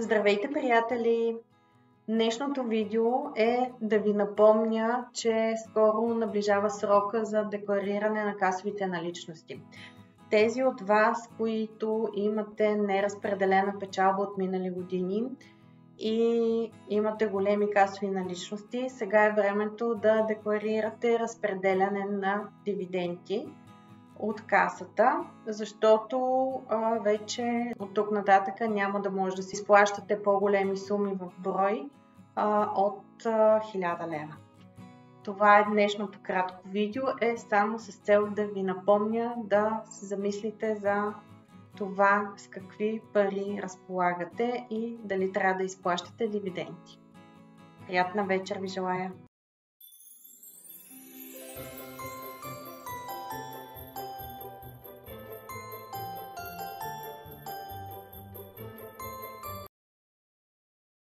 Здравейте, приятели! Днешното видео е да ви напомня, че скоро наближава срока за деклариране на касовите наличности. Тези от вас, които имате неразпределена печалба от минали години и имате големи касови наличности, сега е времето да декларирате разпределяне на дивиденти от касата, защото вече от тук нататък няма да може да си изплащате по-големи суми в брой от 1000 лева. Това е днешното кратко видео, е само с цел да ви напомня да се замислите за това с какви пари разполагате и дали трябва да изплащате дивиденти. Приятна вечер ви желая!